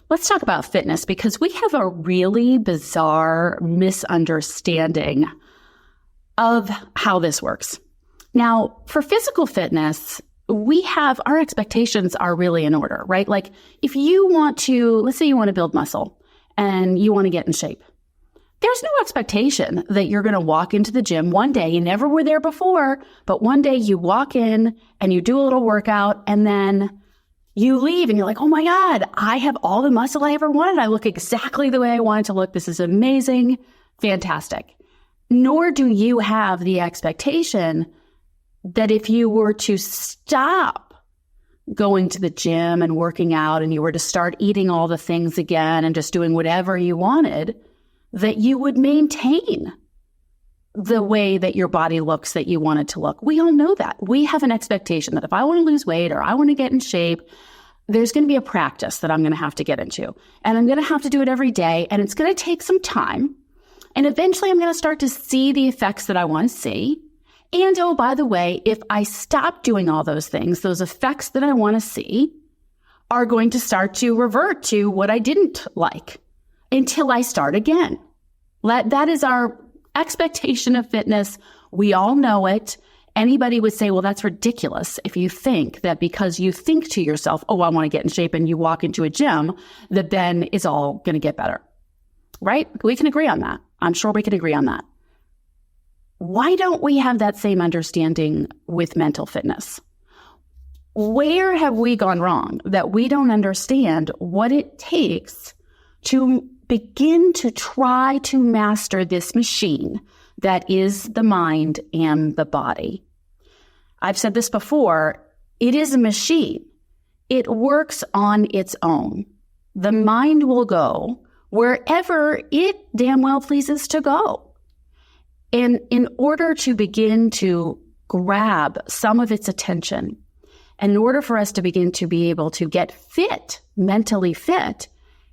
let's talk about fitness, because we have a really bizarre misunderstanding of how this works. Now, for physical fitness, our expectations are really in order, right? Like if you want to, let's say you want to build muscle and you want to get in shape. There's no expectation that you're going to walk into the gym one day. You never were there before, but one day you walk in and you do a little workout and then you leave and you're like, oh my God, I have all the muscle I ever wanted. I look exactly the way I wanted to look. This is amazing. Fantastic. Nor do you have the expectation that if you were to stop going to the gym and working out and you were to start eating all the things again and just doing whatever you wanted, that you would maintain the way that your body looks that you want it to look. We all know that. We have an expectation that if I want to lose weight or I want to get in shape, there's going to be a practice that I'm going to have to get into. And I'm going to have to do it every day. And it's going to take some time. And eventually I'm going to start to see the effects that I want to see. And oh, by the way, if I stop doing all those things, those effects that I want to see are going to start to revert to what I didn't like until I start again. That is our expectation of fitness. We all know it. Anybody would say, well, that's ridiculous if you think that because you think to yourself, oh, I want to get in shape, and you walk into a gym, that then it's all going to get better, right? We can agree on that. I'm sure we can agree on that. Why don't we have that same understanding with mental fitness? Where have we gone wrong that we don't understand what it takes to begin to try to master this machine that is the mind and the body? I've said this before, it is a machine. It works on its own. The mind will go wherever it damn well pleases to go. And in order to begin to grab some of its attention, in order for us to begin to be able to get fit, mentally fit,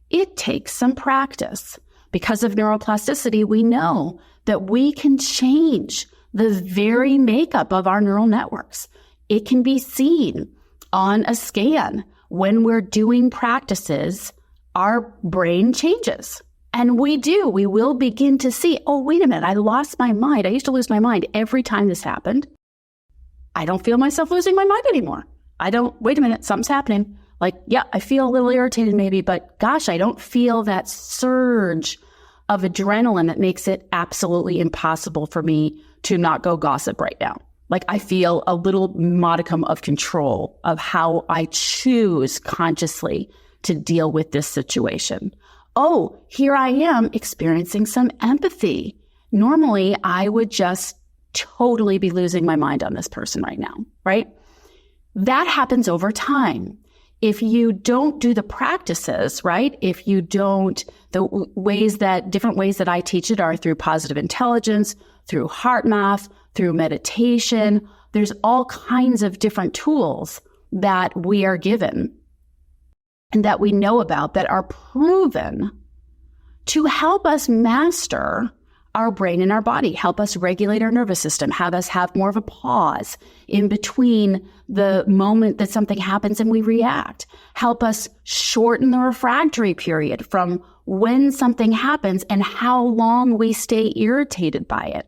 it takes some practice. Because of neuroplasticity, we know that we can change the very makeup of our neural networks. It can be seen on a scan. When we're doing practices, our brain changes. And we will begin to see, oh, wait a minute, I lost my mind. I used to lose my mind every time this happened. I don't feel myself losing my mind anymore. Wait a minute, something's happening. Like, yeah, I feel a little irritated maybe, but gosh, I don't feel that surge of adrenaline that makes it absolutely impossible for me to not go gossip right now. Like, I feel a little modicum of control of how I choose consciously to deal with this situation. Oh, here I am experiencing some empathy. Normally, I would just totally be losing my mind on this person right now, right? That happens over time. If you don't do the practices, right? If you don't, different ways that I teach it are through positive intelligence, through heart math, through meditation. There's all kinds of different tools that we are given and that we know about that are proven to help us master our brain and our body, help us regulate our nervous system, have us have more of a pause in between the moment that something happens and we react, help us shorten the refractory period from when something happens and how long we stay irritated by it,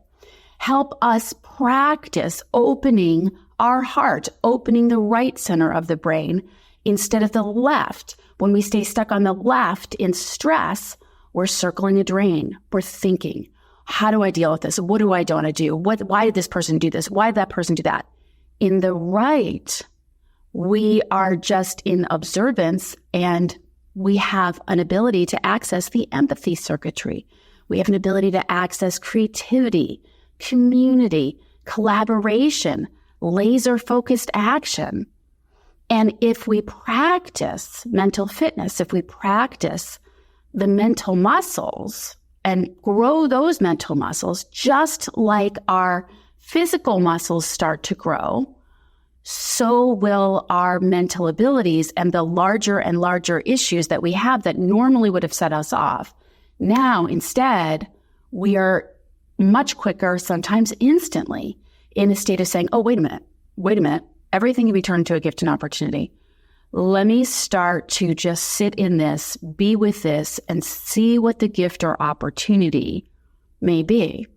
help us practice opening our heart, opening the right center of the brain instead of the left. When we stay stuck on the left in stress, we're circling a drain. We're thinking, how do I deal with this? What do I want to do? Why did this person do this? Why did that person do that? In the right, we are just in observance and we have an ability to access the empathy circuitry. We have an ability to access creativity, community, collaboration, laser-focused action. And if we practice mental fitness, if we practice the mental muscles and grow those mental muscles, just like our physical muscles start to grow, so will our mental abilities and the larger and larger issues that we have that normally would have set us off. Now, instead, we are much quicker, sometimes instantly, in a state of saying, oh, wait a minute, everything can be turned into a gift and opportunity. let me start to just sit in this, be with this, and see what the gift or opportunity may be.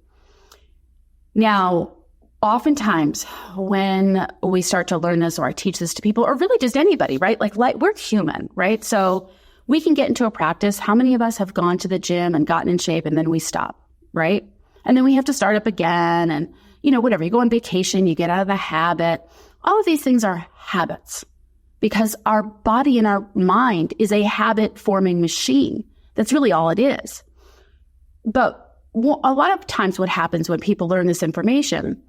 Now, oftentimes when we start to learn this, or I teach this to people, or really just anybody, right? Like we're human, right? So we can get into a practice. How many of us have gone to the gym and gotten in shape and then we stop, right? And then we have to start up again and, whatever. You go on vacation, you get out of the habit. All of these things are habits because our body and our mind is a habit-forming machine. That's really all it is. But a lot of times what happens when people learn this information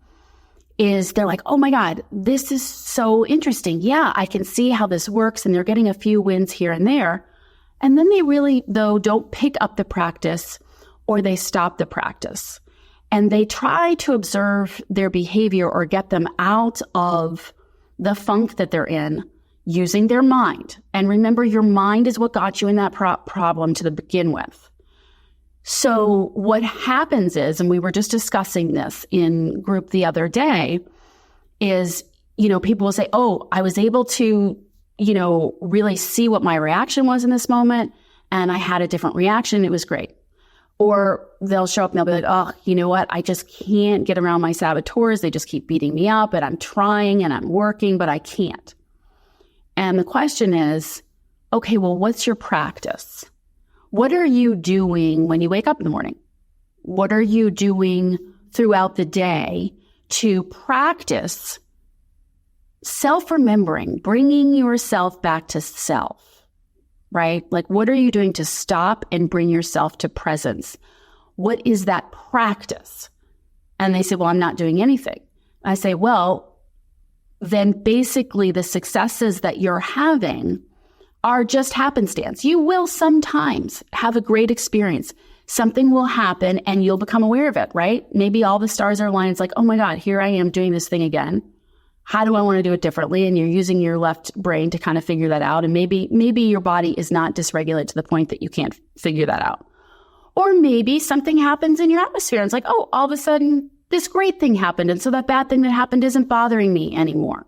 is they're like, oh my God, this is so interesting. Yeah, I can see how this works. And they're getting a few wins here and there. And then they really, though, don't pick up the practice or they stop the practice. And they try to observe their behavior or get them out of the funk that they're in using their mind. And remember, your mind is what got you in that problem to begin with. So what happens is, and we were just discussing this in group the other day, is, people will say, oh, I was able to, really see what my reaction was in this moment. And I had a different reaction. It was great. Or they'll show up and they'll be like, oh, you know what? I just can't get around my saboteurs. They just keep beating me up and I'm trying and I'm working, but I can't. And the question is, okay, well, what's your practice? What are you doing when you wake up in the morning? What are you doing throughout the day to practice self-remembering, bringing yourself back to self, right? Like, what are you doing to stop and bring yourself to presence? What is that practice? And they say, well, I'm not doing anything. I say, well, then basically the successes that you're having are just happenstance. You will sometimes have a great experience. Something will happen and you'll become aware of it, right? Maybe all the stars are aligned. It's like, oh my God, here I am doing this thing again. How do I want to do it differently? And you're using your left brain to kind of figure that out. And maybe your body is not dysregulated to the point that you can't figure that out. Or maybe something happens in your atmosphere. And it's like, oh, all of a sudden this great thing happened. And so that bad thing that happened isn't bothering me anymore,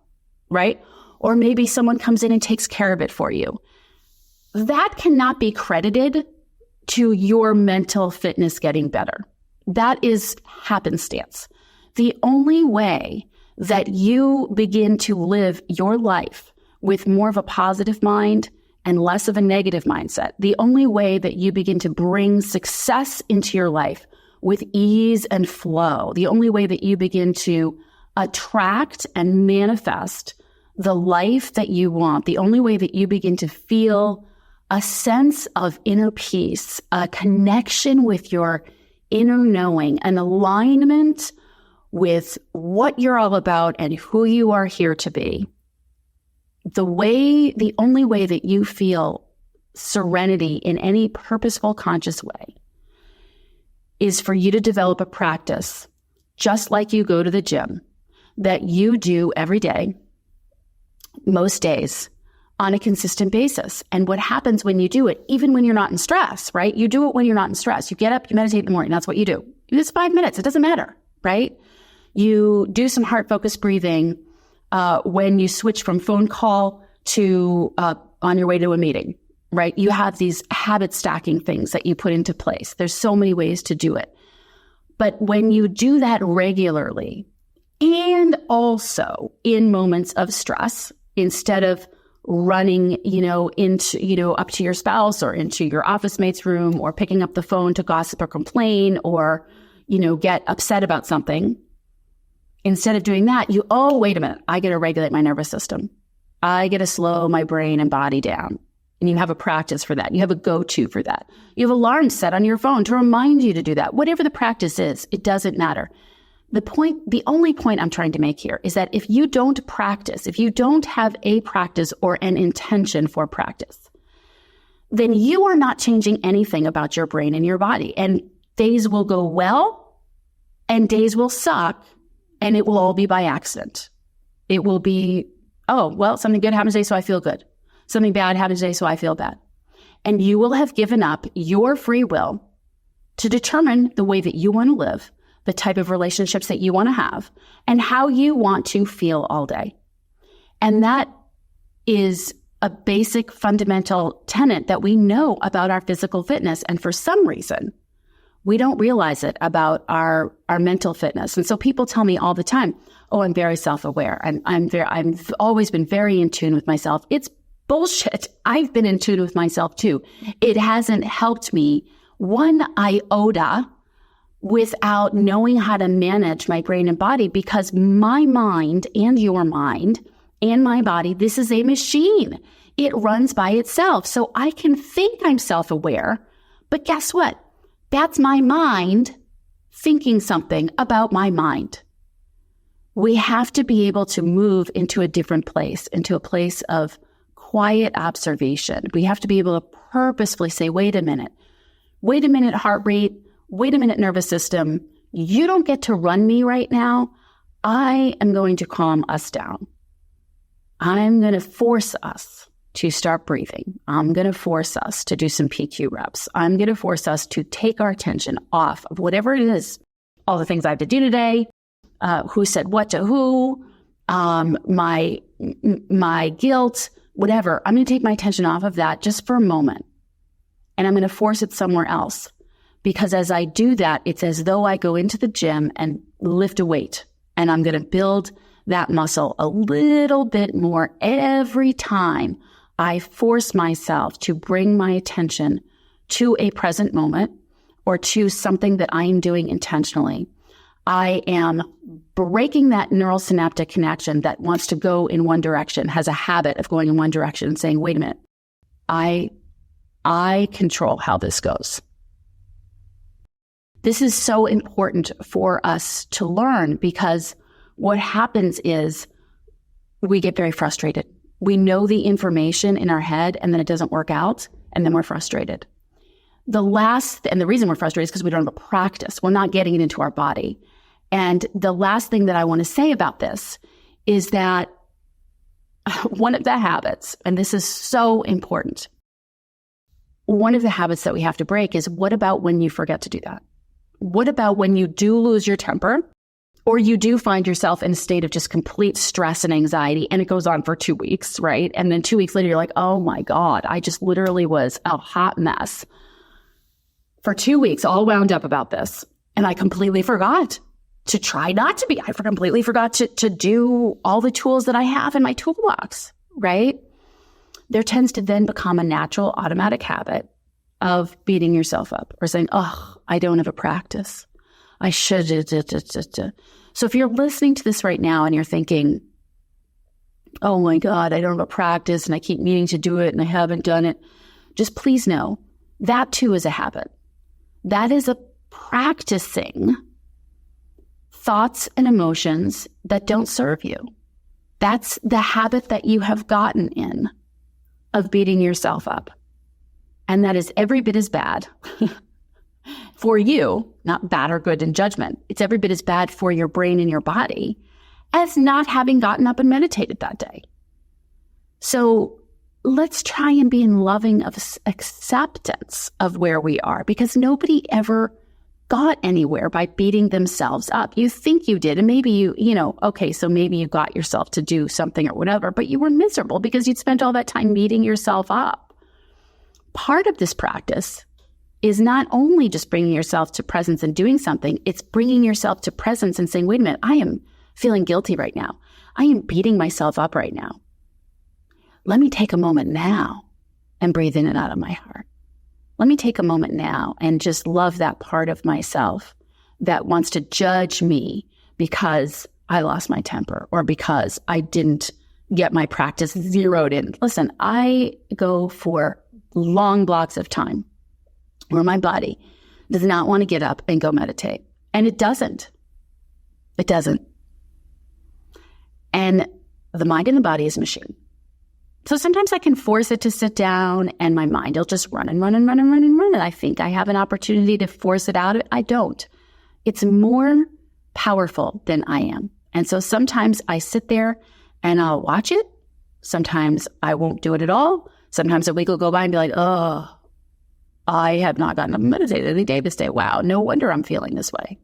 right? Or maybe someone comes in and takes care of it for you. That cannot be credited to your mental fitness getting better. That is happenstance. The only way that you begin to live your life with more of a positive mind and less of a negative mindset, the only way that you begin to bring success into your life with ease and flow, the only way that you begin to attract and manifest the life that you want, the only way that you begin to feel a sense of inner peace, a connection with your inner knowing, an alignment with what you're all about and who you are here to be. The only way that you feel serenity in any purposeful, conscious way is for you to develop a practice, just like you go to the gym, that you do every day, most days, on a consistent basis. And what happens when you do it, even when you're not in stress, right? You do it when you're not in stress. You get up, you meditate in the morning. That's what you do. It's 5 minutes. It doesn't matter, right? You do some heart-focused breathing when you switch from phone call to on your way to a meeting, right? You have these habit stacking things that you put into place. There's so many ways to do it. But when you do that regularly, and also in moments of stress, instead of running, into, up to your spouse or into your office mate's room or picking up the phone to gossip or complain or, get upset about something. Instead of doing that, wait a minute, I got to regulate my nervous system. I got to slow my brain and body down. And you have a practice for that. You have a go-to for that. You have alarms set on your phone to remind you to do that. Whatever the practice is, it doesn't matter. The only point I'm trying to make here is that if you don't practice, if you don't have a practice or an intention for practice, then you are not changing anything about your brain and your body. And days will go well and days will suck. And it will all be by accident. It will be, oh, well, something good happened today, so I feel good. Something bad happened today, so I feel bad. And you will have given up your free will to determine the way that you want to live, the type of relationships that you want to have, and how you want to feel all day. And that is a basic fundamental tenet that we know about our physical fitness. And for some reason, we don't realize it about our mental fitness. And so people tell me all the time, oh, I'm very self-aware. And I've always been very in tune with myself. It's bullshit. I've been in tune with myself too. It hasn't helped me one iota without knowing how to manage my brain and body, because my mind and your mind and my body, this is a machine. It runs by itself. So I can think I'm self-aware, but guess what? That's my mind thinking something about my mind. We have to be able to move into a different place, into a place of quiet observation. We have to be able to purposefully say, wait a minute, heart rate, wait a minute, nervous system. You don't get to run me right now. I am going to calm us down. I'm going to force us to start breathing. I'm going to force us to do some PQ reps. I'm going to force us to take our attention off of whatever it is, all the things I have to do today, who said what to who, my guilt, whatever. I'm going to take my attention off of that just for a moment. And I'm going to force it somewhere else. Because as I do that, it's as though I go into the gym and lift a weight. And I'm going to build that muscle a little bit more every time I force myself to bring my attention to a present moment or to something that I am doing intentionally. I am breaking that neural synaptic connection that wants to go in one direction, has a habit of going in one direction and saying, wait a minute, I control how this goes. This is so important for us to learn, because what happens is we get very frustrated. We know the information in our head and then it doesn't work out, and then we're frustrated. And the reason we're frustrated is because we don't have a practice. We're not getting it into our body. And the last thing that I want to say about this is that one of the habits, and this is so important, one of the habits that we have to break is, what about when you forget to do that? What about when you do lose your temper, or you do find yourself in a state of just complete stress and anxiety, and it goes on for 2 weeks, right? And then 2 weeks later, you're like, oh my God, I just literally was a hot mess for 2 weeks, all wound up about this. And I completely forgot to try not to be. I completely forgot to do all the tools that I have in my toolbox, right? There tends to then become a natural automatic habit of beating yourself up or saying, oh, I don't have a practice. I should. So if you're listening to this right now and you're thinking, oh my God, I don't have a practice and I keep meaning to do it and I haven't done it, just please know that too is a habit. That is a practicing thoughts and emotions that don't serve you. That's the habit that you have gotten in of beating yourself up. And that is every bit as bad for you, not bad or good in judgment. It's every bit as bad for your brain and your body as not having gotten up and meditated that day. So let's try and be in loving of acceptance of where we are, because nobody ever got anywhere by beating themselves up. You think you did, and maybe okay, so maybe you got yourself to do something or whatever, but you were miserable because you'd spent all that time beating yourself up. Part of this practice is not only just bringing yourself to presence and doing something, it's bringing yourself to presence and saying, wait a minute, I am feeling guilty right now. I am beating myself up right now. Let me take a moment now and breathe in and out of my heart. Let me take a moment now and just love that part of myself that wants to judge me because I lost my temper or because I didn't get my practice zeroed in. Listen, I go for long blocks of time where my body does not want to get up and go meditate. And it doesn't. It doesn't. And the mind and the body is a machine. So sometimes I can force it to sit down and my mind will just run and run and run and run and run. And I think I have an opportunity to force it out. I don't. It's more powerful than I am. And so sometimes I sit there and I'll watch it. Sometimes I won't do it at all. Sometimes a week will go by and be like, oh, I have not gotten up and meditated any day this day. Wow, no wonder I'm feeling this way.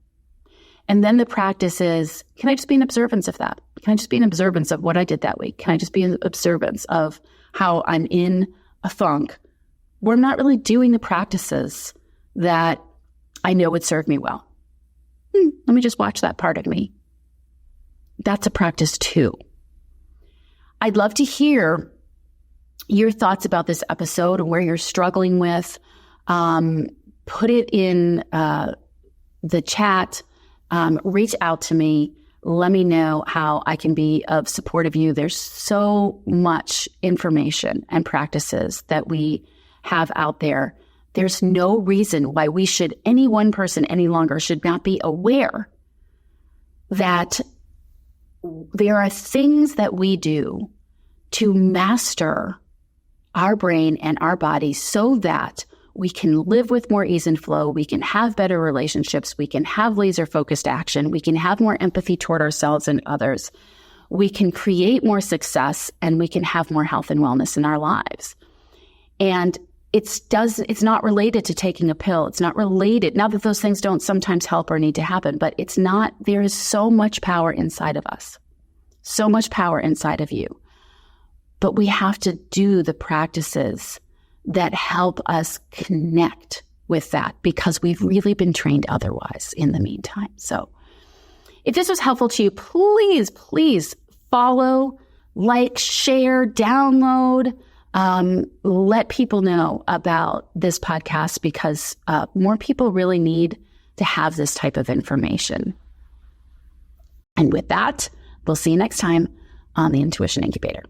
And then the practice is, can I just be in observance of that? Can I just be in observance of what I did that week? Can I just be in observance of how I'm in a funk where I'm not really doing the practices that I know would serve me well. Let me just watch that part of me. That's a practice too. I'd love to hear your thoughts about this episode and where you're struggling with. Put it in the chat. Reach out to me. Let me know how I can be of support of you. There's so much information and practices that we have out there. There's no reason why any one person any longer should not be aware that there are things that we do to master our brain and our body so that we can live with more ease and flow. We can have better relationships. We can have laser focused action. We can have more empathy toward ourselves and others. We can create more success, and we can have more health and wellness in our lives. And it's not related to taking a pill. It's not related. Not that those things don't sometimes help or need to happen, but there is so much power inside of us, so much power inside of you. But we have to do the practices that help us connect with that, because we've really been trained otherwise in the meantime. So if this was helpful to you, please follow, like, share, download, let people know about this podcast, because more people really need to have this type of information. And with that, we'll see you next time on the Intuition Incubator.